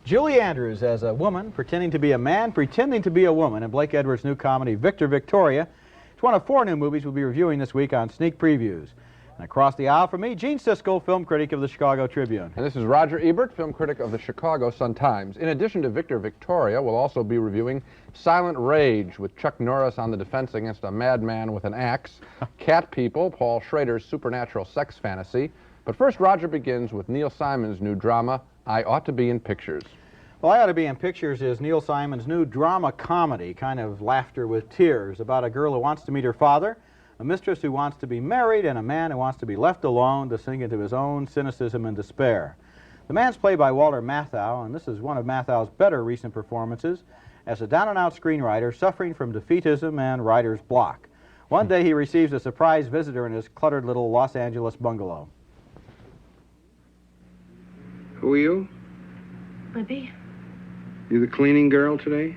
Julie Andrews as a woman pretending to be a man, pretending to be a woman in Blake Edwards' new comedy, Victor Victoria. It's one of 4 new movies we'll be reviewing this week on Sneak Previews. And across the aisle from me, Gene Siskel, film critic of the Chicago Tribune. And this is Roger Ebert, film critic of the Chicago Sun-Times. In addition to Victor Victoria, we'll also be reviewing Silent Rage with Chuck Norris on the defense against a madman with an axe, Cat People, Paul Schrader's supernatural sex fantasy. But first, Roger begins with Neil Simon's new drama, I Ought to Be in Pictures. Well, I Ought to Be in Pictures is Neil Simon's new drama comedy, kind of laughter with tears, about a girl who wants to meet her father, a mistress who wants to be married, and a man who wants to be left alone to sink into his own cynicism and despair. The man's played by Walter Matthau, and this is one of Matthau's better recent performances as a down-and-out screenwriter suffering from defeatism and writer's block. One day he receives a surprise visitor in his cluttered little Los Angeles bungalow. Who are you? Libby? You the cleaning girl today?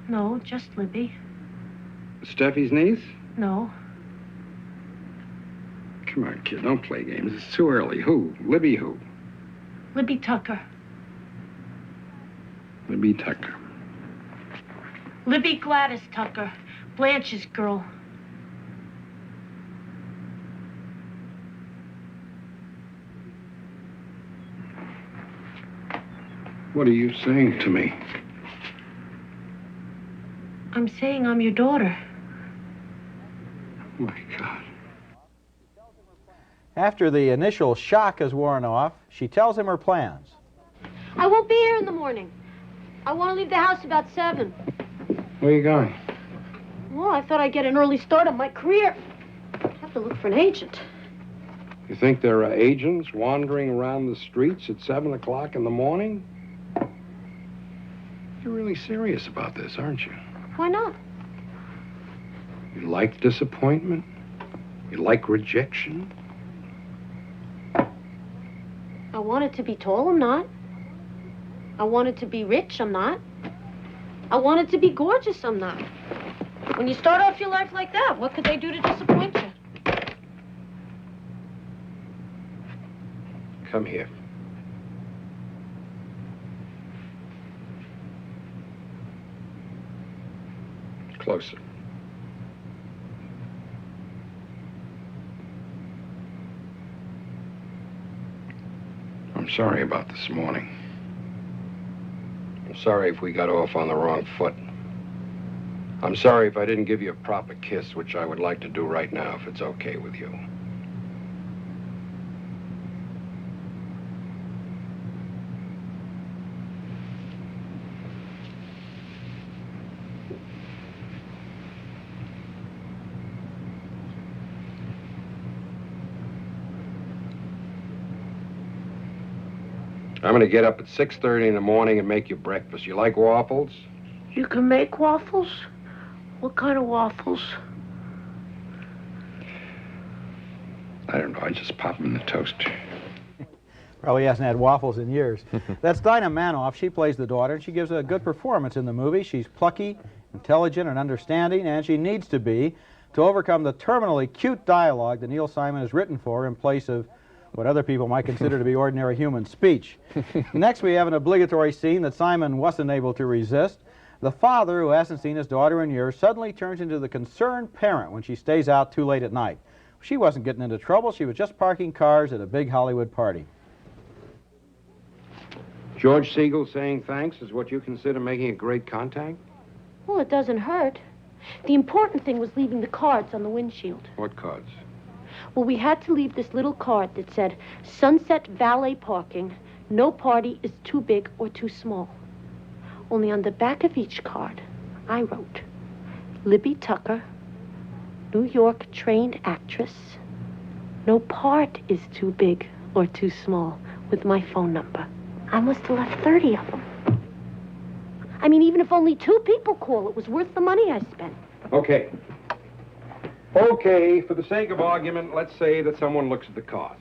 No, just Libby. Steffi's niece? No. Come on, kid, don't play games. It's too early. Who? Libby who? Libby Tucker. Libby Tucker. Libby Gladys Tucker, Blanche's girl. What are you saying to me? I'm saying I'm your daughter. Oh, my God. After the initial shock has worn off, she tells him her plans. I won't be here in the morning. I want to leave the house about 7. Where are you going? Well, I thought I'd get an early start on my career. I have to look for an agent. You think there are agents wandering around the streets at 7 o'clock in the morning? You're really serious about this, aren't you? Why not? You like disappointment? You like rejection? I wanted to be tall, I'm not. I wanted to be rich, I'm not. I wanted to be gorgeous, I'm not. When you start off your life like that, what could they do to disappoint you? Come here. Closer. I'm sorry about this morning. I'm sorry if we got off on the wrong foot. I'm sorry if I didn't give you a proper kiss, which I would like to do right now if it's okay with you. I'm gonna get up at 6:30 in the morning and make you breakfast. You like waffles? You can make waffles? What kind of waffles? I don't know, I just pop them in the toaster. Probably hasn't had waffles in years. That's Dinah Manoff. She plays the daughter, and she gives a good performance in the movie. She's plucky, intelligent, and understanding, and she needs to be to overcome the terminally cute dialogue that Neil Simon has written for her in place of what other people might consider to be ordinary human speech. Next, we have an obligatory scene that Simon wasn't able to resist. The father, who hasn't seen his daughter in years, suddenly turns into the concerned parent when she stays out too late at night. She wasn't getting into trouble. She was just parking cars at a big Hollywood party. George Siegel saying thanks is what you consider making a great contact? Well, it doesn't hurt. The important thing was leaving the cards on the windshield. What cards? Well, we had to leave this little card that said, Sunset Valet Parking, no party is too big or too small. Only on the back of each card, I wrote, Libby Tucker, New York trained actress, no part is too big or too small, with my phone number. I must have left 30 of them. I mean, even if only 2 people call, it was worth the money I spent. Okay. Okay, for the sake of argument, let's say that someone looks at the card.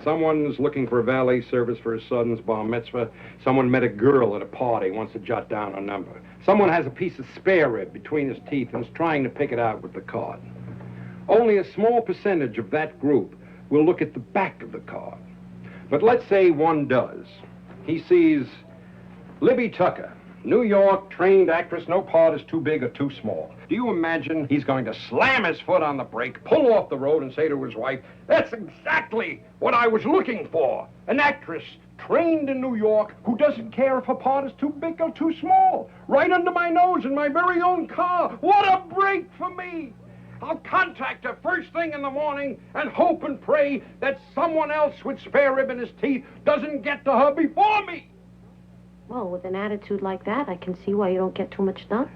Someone's looking for valet service for his son's bar mitzvah. Someone met a girl at a party, wants to jot down her number. Someone has a piece of spare rib between his teeth and is trying to pick it out with the card. Only a small percentage of that group will look at the back of the card. But let's say one does. He sees Libby Tucker, New York trained actress, no part is too big or too small. Do you imagine he's going to slam his foot on the brake, pull off the road, and say to his wife, that's exactly what I was looking for. An actress trained in New York who doesn't care if her part is too big or too small. Right under my nose in my very own car. What a break for me. I'll contact her first thing in the morning and hope and pray that someone else with spare rib in his teeth doesn't get to her before me. Well, with an attitude like that, I can see why you don't get too much done.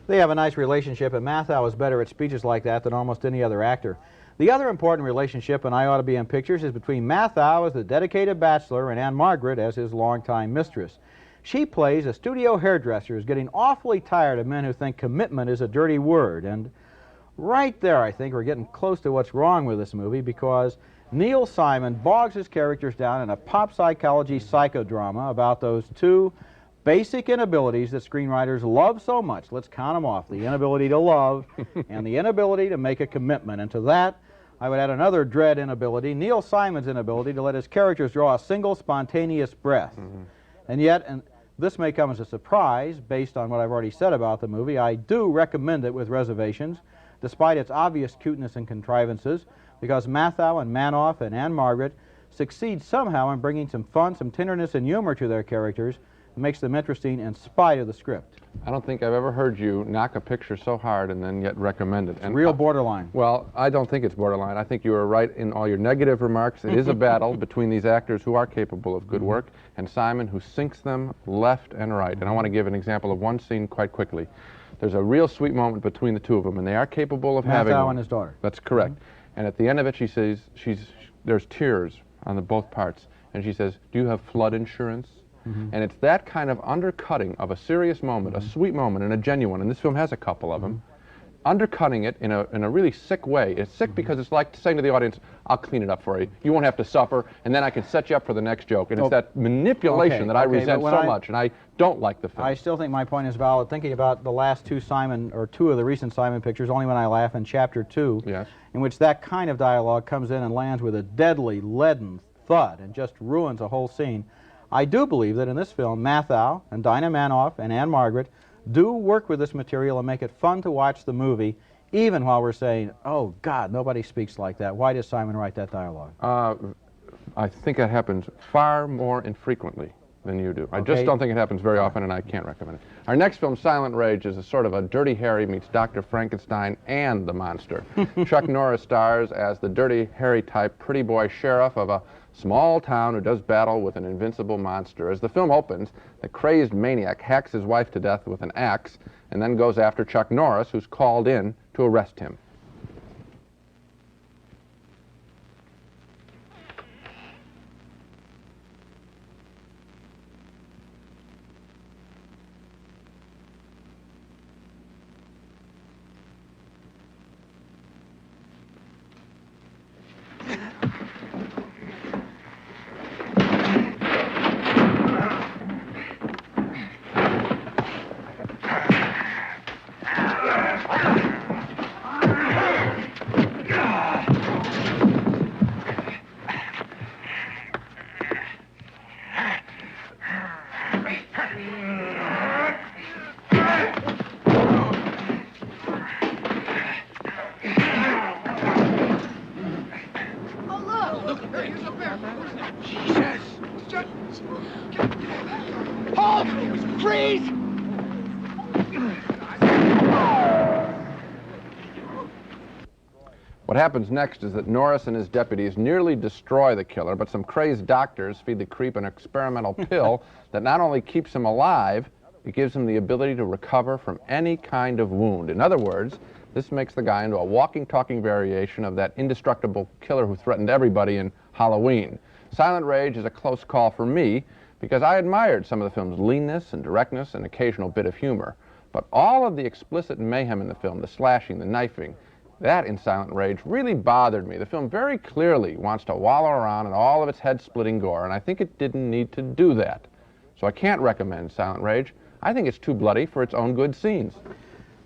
They have a nice relationship, and Matthau is better at speeches like that than almost any other actor. The other important relationship in I Ought to Be in Pictures is between Matthau as the dedicated bachelor and Anne Margaret as his longtime mistress. She plays a studio hairdresser who's getting awfully tired of men who think commitment is a dirty word. And right there, I think, we're getting close to what's wrong with this movie, because Neil Simon bogs his characters down in a pop psychology psychodrama about those 2 basic inabilities that screenwriters love so much. Let's count them off. The inability to love and the inability to make a commitment. And to that, I would add another dread inability, Neil Simon's inability to let his characters draw a single spontaneous breath. And yet, and this may come as a surprise based on what I've already said about the movie, I do recommend it with reservations, despite its obvious cuteness and contrivances, because Matthau and Manoff and Anne Margaret succeed somehow in bringing some fun, some tenderness and humor to their characters. It makes them interesting in spite of the script. I don't think I've ever heard you knock a picture so hard and then yet recommend it. And real borderline. Well, I don't think it's borderline. I think you were right in all your negative remarks. It is a battle between these actors who are capable of good work and Simon, who sinks them left and right. And I want to give an example of one scene quite quickly. There's a real sweet moment between the 2 of them, and they are capable of having... Matthau and his daughter. That's correct. And at the end of it, she says, there's tears on the both parts. And she says, do you have flood insurance? And it's that kind of undercutting of a serious moment, a sweet moment, and a genuine, and this film has a couple of them, undercutting it in a really sick way. It's sick because it's like saying to the audience, I'll clean it up for you. You won't have to suffer, and then I can set you up for the next joke. And it's that manipulation that I resent so much, and I don't like the film. I still think my point is valid. Thinking about the last 2 Simon, or 2 of the recent Simon pictures, Only When I Laugh and Chapter 2, yes, in which that kind of dialogue comes in and lands with a deadly, leaden thud and just ruins a whole scene. I do believe that in this film, Matthau and Dinah Manoff and Anne Margaret do work with this material and make it fun to watch the movie, even while we're saying, oh, God, nobody speaks like that. Why does Simon write that dialogue? I think that happens far more infrequently than you do. I just don't think it happens very often, and I can't recommend it. Our next film, Silent Rage, is a sort of a Dirty Harry meets Dr. Frankenstein and the monster. Chuck Norris stars as the Dirty Harry type pretty boy sheriff of a small town who does battle with an invincible monster. As the film opens, the crazed maniac hacks his wife to death with an axe and then goes after Chuck Norris, who's called in to arrest him. Halt! Freeze! What happens next is that Norris and his deputies nearly destroy the killer, but some crazed doctors feed the creep an experimental pill that not only keeps him alive, it gives him the ability to recover from any kind of wound. In other words, this makes the guy into a walking, talking variation of that indestructible killer who threatened everybody in Halloween. Silent Rage is a close call for me because I admired some of the film's leanness and directness and occasional bit of humor. But all of the explicit mayhem in the film, the slashing, the knifing, that in Silent Rage really bothered me. The film very clearly wants to wallow around in all of its head-splitting gore, and I think it didn't need to do that. So I can't recommend Silent Rage. I think it's too bloody for its own good scenes.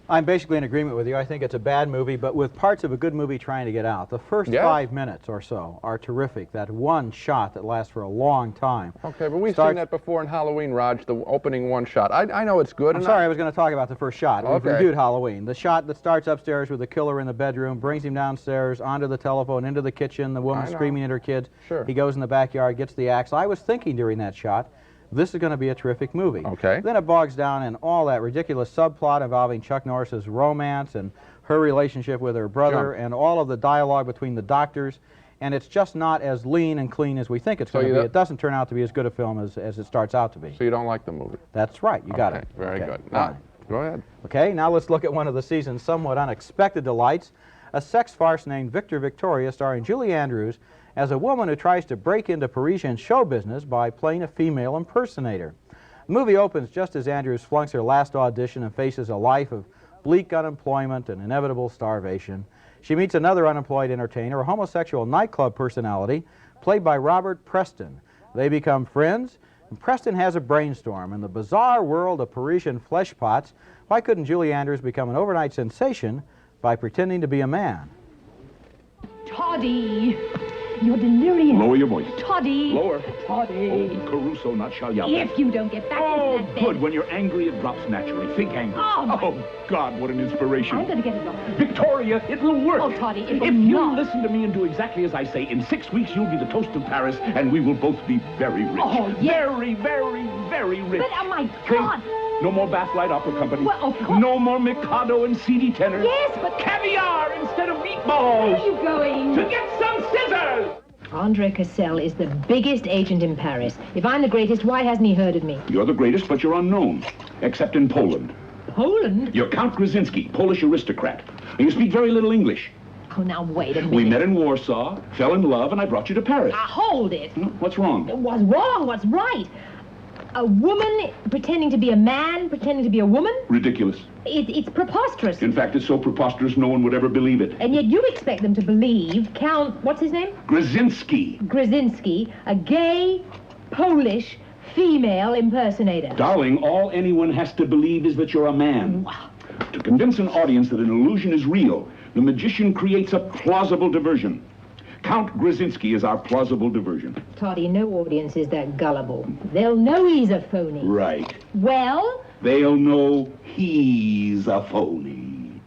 I'm basically in agreement with you. I think it's a bad movie, but with parts of a good movie trying to get out. The first 5 minutes or so are terrific. That one shot that lasts for a long time. Okay, but we've seen that before in Halloween, Raj, the opening one shot. I know it's good. I'm sorry, I was going to talk about the first shot. Okay. We've reviewed Halloween. The shot that starts upstairs with the killer in the bedroom, brings him downstairs, onto the telephone, into the kitchen, the woman screaming at her kids. Sure. He goes in the backyard, gets the axe. I was thinking during that shot, this is going to be a terrific movie. Okay. Then it bogs down in all that ridiculous subplot involving Chuck Norris's romance and her relationship with her brother and all of the dialogue between the doctors. And it's just not as lean and clean as we think it's going to be. It doesn't turn out to be as good a film as it starts out to be. So you don't like the movie? That's right. You got it. Very good. Now, go ahead. Okay, now let's look at one of the season's somewhat unexpected delights, a sex farce named Victor Victoria, starring Julie Andrews as a woman who tries to break into Parisian show business by playing a female impersonator. The movie opens just as Andrews flunks her last audition and faces a life of bleak unemployment and inevitable starvation. She meets another unemployed entertainer, a homosexual nightclub personality, played by Robert Preston. They become friends, and Preston has a brainstorm. In the bizarre world of Parisian fleshpots, why couldn't Julie Andrews become an overnight sensation by pretending to be a man? Toddy! You're delirious. Lower your voice. Toddy. Lower. Toddy. Oh, Caruso, not Shalya. If you don't get back into that bed. Good. When you're angry, it drops naturally. Think angry. Oh, God, what an inspiration. I'm going to get it off. Victoria, it will work. Oh, Toddy, it will If you not. listen to me and do exactly as I say, in 6 weeks you'll be the toast of Paris, and we will both be very rich. Oh, yes. Very, very, very rich. But, oh, my God. No more Bathlight Opera Company. Well, of course. No more Mikado and CD tenors. Yes, but... Caviar instead of meatballs. Where are you going? To get some scissors. Andre Cassell is the biggest agent in Paris. If I'm the greatest, why hasn't he heard of me? You're the greatest, but you're unknown. Except in Poland. Poland? You're Count Grzinski, Polish aristocrat. And you speak very little English. Oh, now wait a minute. We met in Warsaw, fell in love, and I brought you to Paris. Now, hold it. What's wrong? What's wrong? What's right? A woman pretending to be a man, pretending to be a woman? Ridiculous. It's preposterous. In fact, it's so preposterous no one would ever believe it. And yet you expect them to believe Count, what's his name? Grzinski, a gay, Polish, female impersonator. Darling, all anyone has to believe is that you're a man. Wow. To convince an audience that an illusion is real, the magician creates a plausible diversion. Count Grzinski is our plausible diversion. Toddy, no audience is that gullible. They'll know he's a phony. Right. Well? They'll know he's a phony.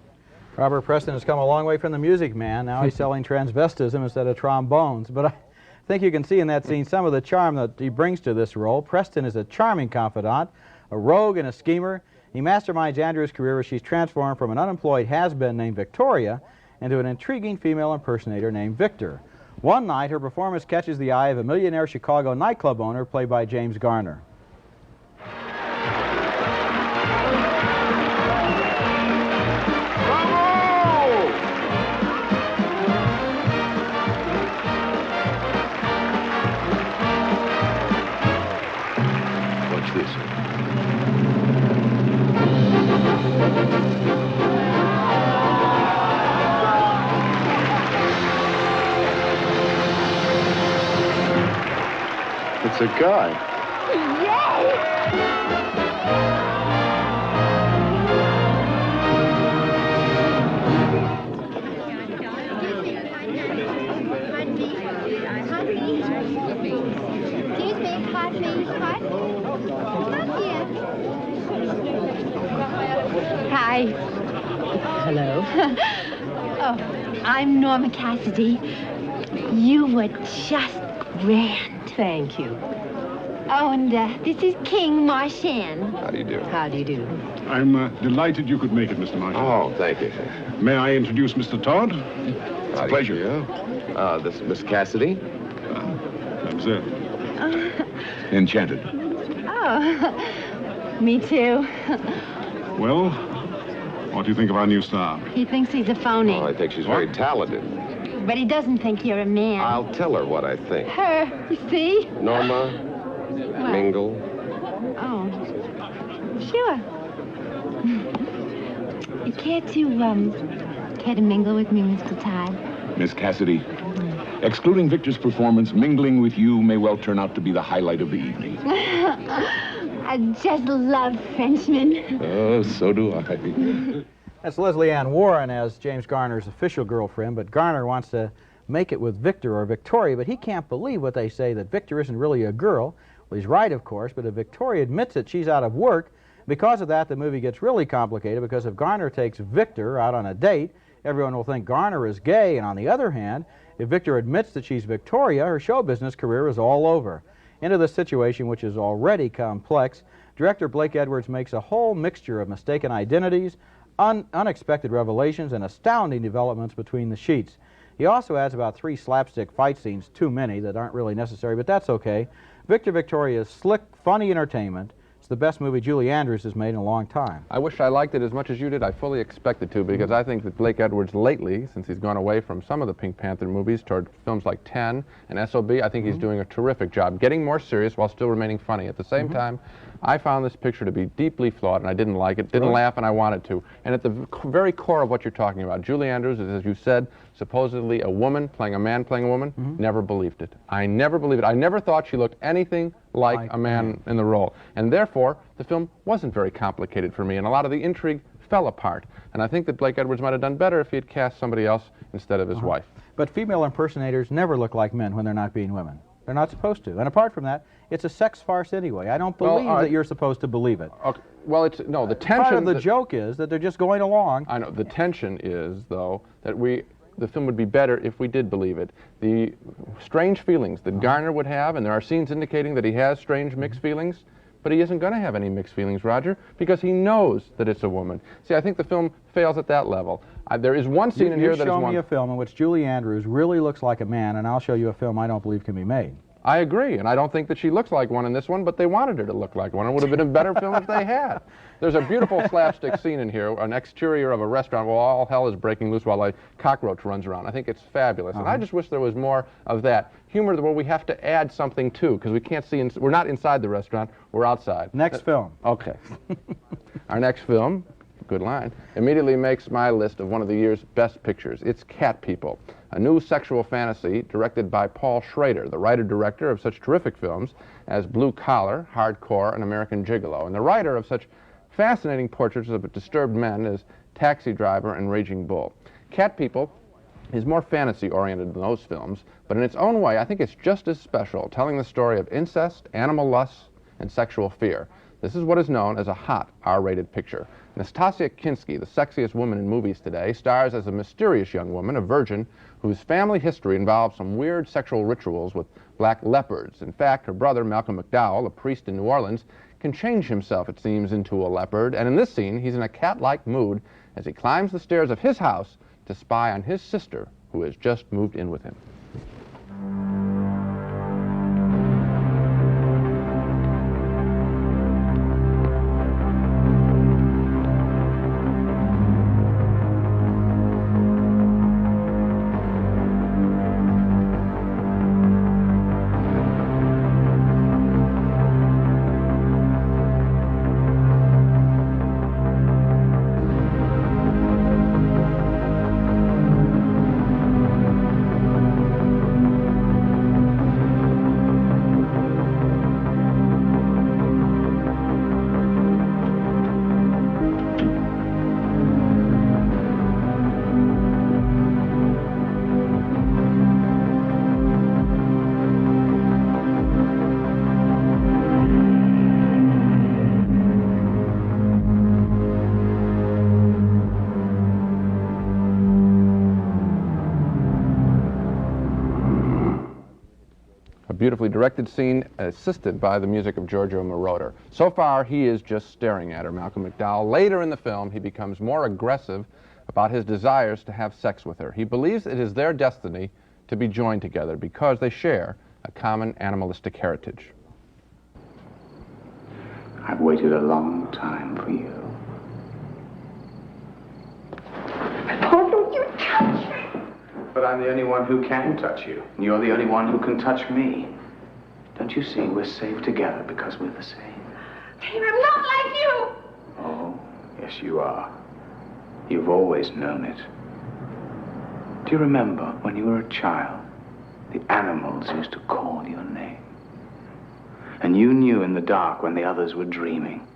Robert Preston has come a long way from the Music Man. Now he's selling transvestism instead of trombones. But I think you can see in that scene some of the charm that he brings to this role. Preston is a charming confidant, a rogue and a schemer. He masterminds Andrews' career as she's transformed from an unemployed has-been named Victoria into an intriguing female impersonator named Victor. One night, her performance catches the eye of a millionaire Chicago nightclub owner played by James Garner. What's this? It's a guy. Hi. Hello. Oh, I'm Norma Cassidy. You were just grand. Thank you. Oh, and this is King Marchand. How do you do? How do you do? I'm delighted you could make it, Mr. Marshall. Oh, thank you. May I introduce Mr. Todd? It's a pleasure. This is Miss Cassidy. Observe. Enchanted. Oh, me too. Well, what do you think of our new star? He thinks he's a phony. Oh, I think she's very talented. But he doesn't think you're a man. I'll tell her what I think. Her, you see? Norma, What? mingle. Oh, sure. You care to mingle with me, Mr. Todd? Miss Cassidy, excluding Victor's performance, mingling with you may well turn out to be the highlight of the evening. I just love Frenchmen. Oh, so do I. That's Leslie Ann Warren as James Garner's official girlfriend, but Garner wants to make it with Victor or Victoria, but he can't believe what they say, that Victor isn't really a girl. Well, he's right, of course, but if Victoria admits that she's out of work, because of that, the movie gets really complicated, because if Garner takes Victor out on a date, everyone will think Garner is gay, and on the other hand, if Victor admits that she's Victoria, her show business career is all over. Into this situation, which is already complex, director Blake Edwards makes a whole mixture of mistaken identities, unexpected revelations, and astounding developments between the sheets. He also adds about 3 slapstick fight scenes, too many, that aren't really necessary, but that's okay. Victor Victoria is slick, funny entertainment. It's the best movie Julie Andrews has made in a long time. I wish I liked it as much as you did. I fully expected to, because I think that Blake Edwards lately, since he's gone away from some of the Pink Panther movies toward films like 10 and S.O.B., I think he's doing a terrific job, getting more serious while still remaining funny. At the same time, I found this picture to be deeply flawed, and I didn't like it, didn't laugh, and I wanted to. And at the very core of what you're talking about, Julie Andrews is, as you said, supposedly a woman playing a man playing a woman. Never believed it. I never believed it. I never thought she looked anything like a man in the role. And therefore, the film wasn't very complicated for me, and a lot of the intrigue fell apart. And I think that Blake Edwards might have done better if he had cast somebody else instead of his wife. But female impersonators never look like men when they're not being women. They're not supposed to. And apart from that, it's a sex farce anyway. I don't believe that you're supposed to believe it. Okay. Well, it's no, the tension. Part of the joke is that they're just going along. I know. The tension is, though, that the film would be better if we did believe it. The strange feelings that Garner would have, and there are scenes indicating that he has strange mixed feelings, but he isn't going to have any mixed feelings, Roger, because he knows that it's a woman. See, I think the film fails at that level. There is one scene in here that is one... You show me a film in which Julie Andrews really looks like a man, and I'll show you a film I don't believe can be made. I agree, and I don't think that she looks like one in this one, but they wanted her to look like one. It would have been a better film if they had. There's a beautiful slapstick scene in here, an exterior of a restaurant where all hell is breaking loose while a cockroach runs around. I think it's fabulous, and I just wish there was more of that. Humor where we have to add something, too, because we can't see, we're not inside the restaurant, we're outside. Next film. Okay. Our next film, good line, immediately makes my list of one of the year's best pictures. It's Cat People, a new sexual fantasy directed by Paul Schrader, the writer-director of such terrific films as Blue Collar, Hardcore, and American Gigolo, and the writer of such fascinating portraits of disturbed men as Taxi Driver and Raging Bull. Cat People is more fantasy-oriented than those films, but in its own way, I think it's just as special, telling the story of incest, animal lust, and sexual fear. This is what is known as a hot R-rated picture. Nastasia Kinski, the sexiest woman in movies today, stars as a mysterious young woman, a virgin, whose family history involves some weird sexual rituals with black leopards. In fact, her brother, Malcolm McDowell, a priest in New Orleans, can change himself, it seems, into a leopard, and in this scene, he's in a cat-like mood as he climbs the stairs of his house to spy on his sister, who has just moved in with him. beautifully directed scene, assisted by the music of Giorgio Moroder. So far, he is just staring at her, Malcolm McDowell. Later in the film, he becomes more aggressive about his desires to have sex with her. He believes it is their destiny to be joined together because they share a common animalistic heritage. I've waited a long time for you. Oh, don't you touch me! But I'm the only one who can touch you. And you're the only one who can touch me. Don't you see, we're safe together because we're the same. Dave, I'm not like you! Oh, yes you are. You've always known it. Do you remember when you were a child, the animals used to call your name? And you knew in the dark when the others were dreaming,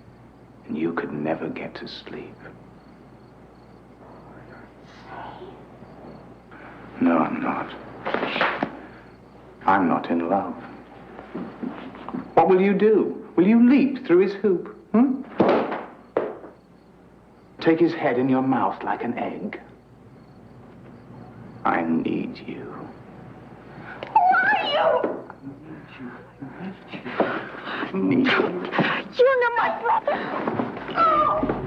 and you could never get to sleep. No, I'm not. I'm not in love. What will you do? Will you leap through his hoop? Take his head in your mouth like an egg? I need you. Who are you? Need you. You're not my brother. Oh!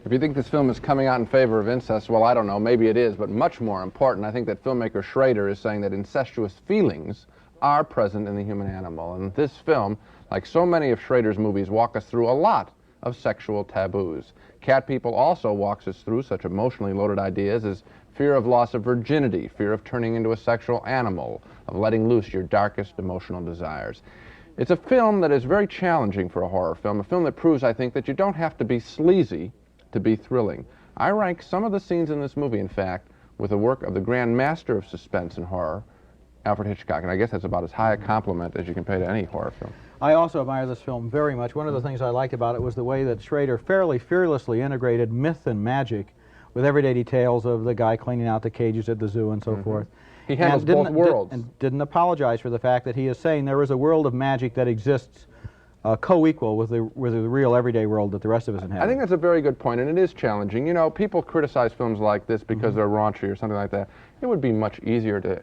If you think this film is coming out in favor of incest, well, I don't know, maybe it is, but much more important, I think that filmmaker Schrader is saying that incestuous feelings are present in the human animal. And this film, like so many of Schrader's movies, walk us through a lot of sexual taboos. Cat People also walks us through such emotionally loaded ideas as fear of loss of virginity, fear of turning into a sexual animal, of letting loose your darkest emotional desires. It's a film that is very challenging for a horror film, a film that proves, I think, that you don't have to be sleazy to be thrilling. I rank some of the scenes in this movie, in fact, with the work of the grand master of suspense and horror, Alfred Hitchcock, and I guess that's about as high a compliment as you can pay to any horror film. I also admire this film very much. One of the things I liked about it was the way that Schrader fairly fearlessly integrated myth and magic with everyday details of the guy cleaning out the cages at the zoo and so forth. He handles both worlds. And didn't apologize for the fact that he is saying there is a world of magic that exists co-equal with the real everyday world that the rest of us inhabit. I think that's a very good point, and it is challenging. You know, people criticize films like this because they're raunchy or something like that. It would be much easier to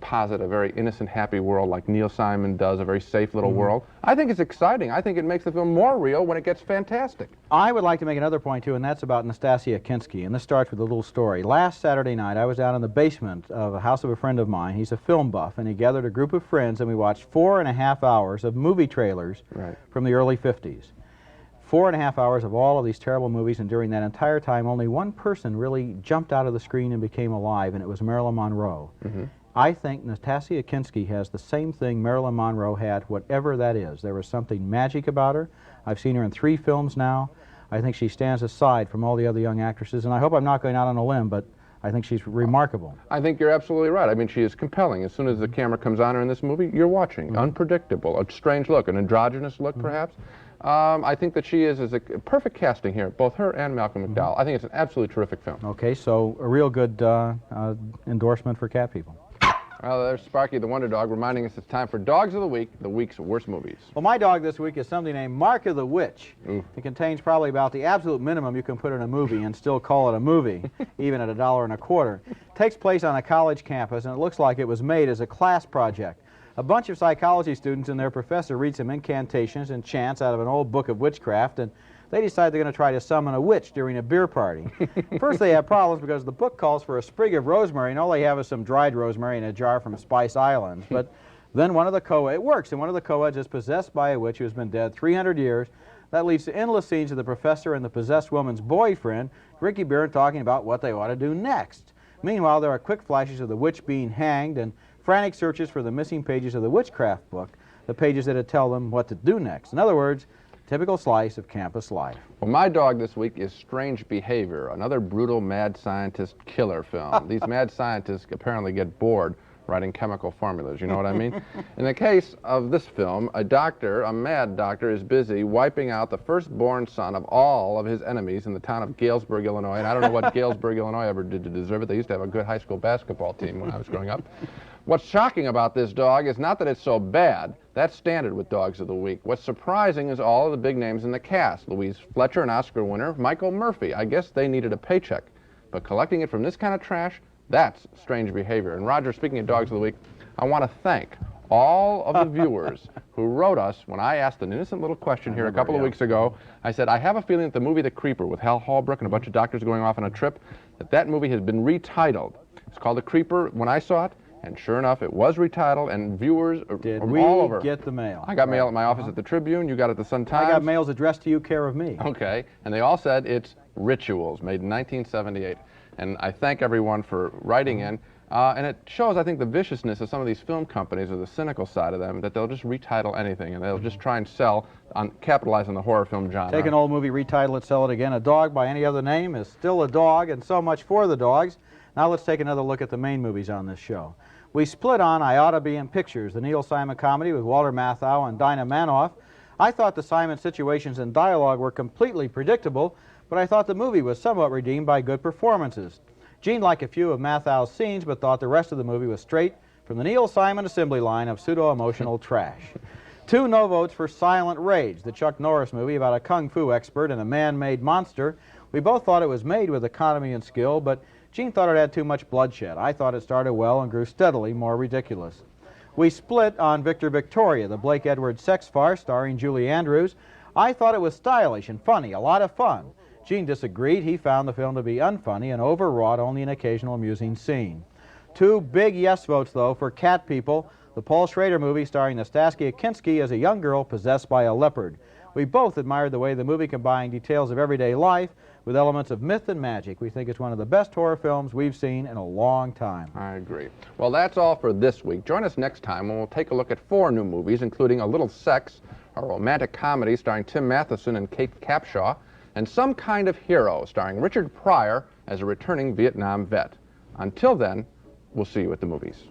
posit a very innocent, happy world like Neil Simon does, a very safe little world. I think it's exciting. I think it makes the film more real when it gets fantastic. I would like to make another point, too, and that's about Nastasia Kinski, and this starts with a little story. Last Saturday night, I was down in the basement of a house of a friend of mine. He's a film buff, and he gathered a group of friends, and we watched 4.5 hours of movie trailers from the early 50s. 4.5 hours of all of these terrible movies, and during that entire time, only one person really jumped out of the screen and became alive, and it was Marilyn Monroe. I think Nastasia Kinski has the same thing Marilyn Monroe had, whatever that is. There was something magic about her. I've seen her in 3 films now. I think she stands aside from all the other young actresses, and I hope I'm not going out on a limb, but I think she's remarkable. I think you're absolutely right. I mean, she is compelling. As soon as the camera comes on her in this movie, you're watching. Unpredictable, a strange look, an androgynous look, perhaps. I think that she is a perfect casting here, both her and Malcolm McDowell. I think it's an absolutely terrific film. Okay, so a real good endorsement for Cat People. Well, there's Sparky the Wonder Dog reminding us it's time for Dogs of the Week, the week's worst movies. Well, my dog this week is something named Mark of the Witch. It contains probably about the absolute minimum you can put in a movie and still call it a movie, even at $1.25. It takes place on a college campus, and it looks like it was made as a class project. A bunch of psychology students and their professor read some incantations and chants out of an old book of witchcraft, and they decide they're going to try to summon a witch during a beer party. First, they have problems because the book calls for a sprig of rosemary, and all they have is some dried rosemary in a jar from Spice Islands. But then one of the it works, and one of the co-eds is possessed by a witch who has been dead 300 years. That leads to endless scenes of the professor and the possessed woman's boyfriend, Ricky Byrne, talking about what they ought to do next. Meanwhile, there are quick flashes of the witch being hanged and frantic searches for the missing pages of the witchcraft book, the pages that would tell them what to do next. In other words, typical slice of campus life. Well, my dog this week is Strange Behavior, another brutal mad scientist killer film. These mad scientists apparently get bored writing chemical formulas, you know what I mean? In the case of this film, a doctor, a mad doctor, is busy wiping out the firstborn son of all of his enemies in the town of Galesburg, Illinois. And I don't know what Galesburg, Illinois ever did to deserve it. They used to have a good high school basketball team when I was growing up. What's shocking about this dog is not that it's so bad. That's standard with Dogs of the Week. What's surprising is all of the big names in the cast. Louise Fletcher, an Oscar winner, Michael Murphy. I guess they needed a paycheck. But collecting it from this kind of trash, that's strange behavior. And Roger, speaking of Dogs of the Week, I want to thank all of the viewers who wrote us when I asked an innocent little question here a couple of weeks ago. I said, I have a feeling that the movie The Creeper with Hal Holbrook and a bunch of doctors going off on a trip, that movie has been retitled. It's called The Creeper when I saw it. And sure enough, it was retitled, and viewers from all over. Did we get the mail? I got mail at my office at the Tribune. You got it at the Sun-Times. I got mails addressed to you, care of me. Okay, and they all said it's Rituals, made in 1978. And I thank everyone for writing in. And it shows, I think, the viciousness of some of these film companies, or the cynical side of them, that they'll just retitle anything, and they'll just try and capitalize on the horror film genre. Take an old movie, retitle it, sell it again. A dog by any other name is still a dog, and so much for the dogs. Now let's take another look at the main movies on this show. We split on I Oughta Be in Pictures, the Neil Simon comedy with Walter Matthau and Dinah Manoff. I thought the Simon situations and dialogue were completely predictable, but I thought the movie was somewhat redeemed by good performances. Gene liked a few of Mathau's scenes, but thought the rest of the movie was straight from the Neil Simon assembly line of pseudo-emotional trash. 2 no votes for Silent Rage, the Chuck Norris movie about a kung fu expert and a man-made monster. We both thought it was made with economy and skill, but Gene thought it had too much bloodshed. I thought it started well and grew steadily more ridiculous. We split on Victor Victoria, the Blake Edwards sex farce starring Julie Andrews. I thought it was stylish and funny, a lot of fun. Gene disagreed. He found the film to be unfunny and overwrought, only an occasional amusing scene. 2 big yes votes, though, for Cat People, the Paul Schrader movie starring Nastassja Kinski as a young girl possessed by a leopard. We both admired the way the movie combined details of everyday life with elements of myth and magic. We think it's one of the best horror films we've seen in a long time. I agree. Well, that's all for this week. Join us next time when we'll take a look at 4 new movies, including A Little Sex, a romantic comedy starring Tim Matheson and Kate Capshaw, and Some Kind of Hero starring Richard Pryor as a returning Vietnam vet. Until then, we'll see you at the movies.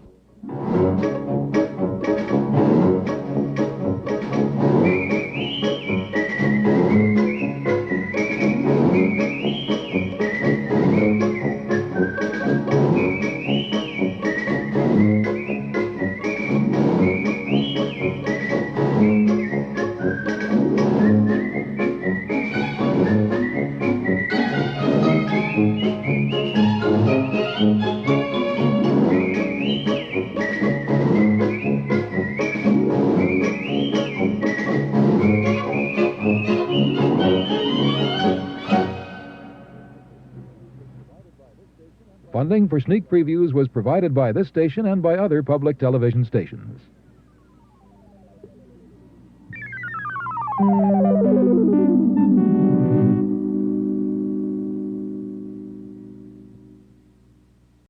Funding for sneak previews was provided by this station and by other public television stations.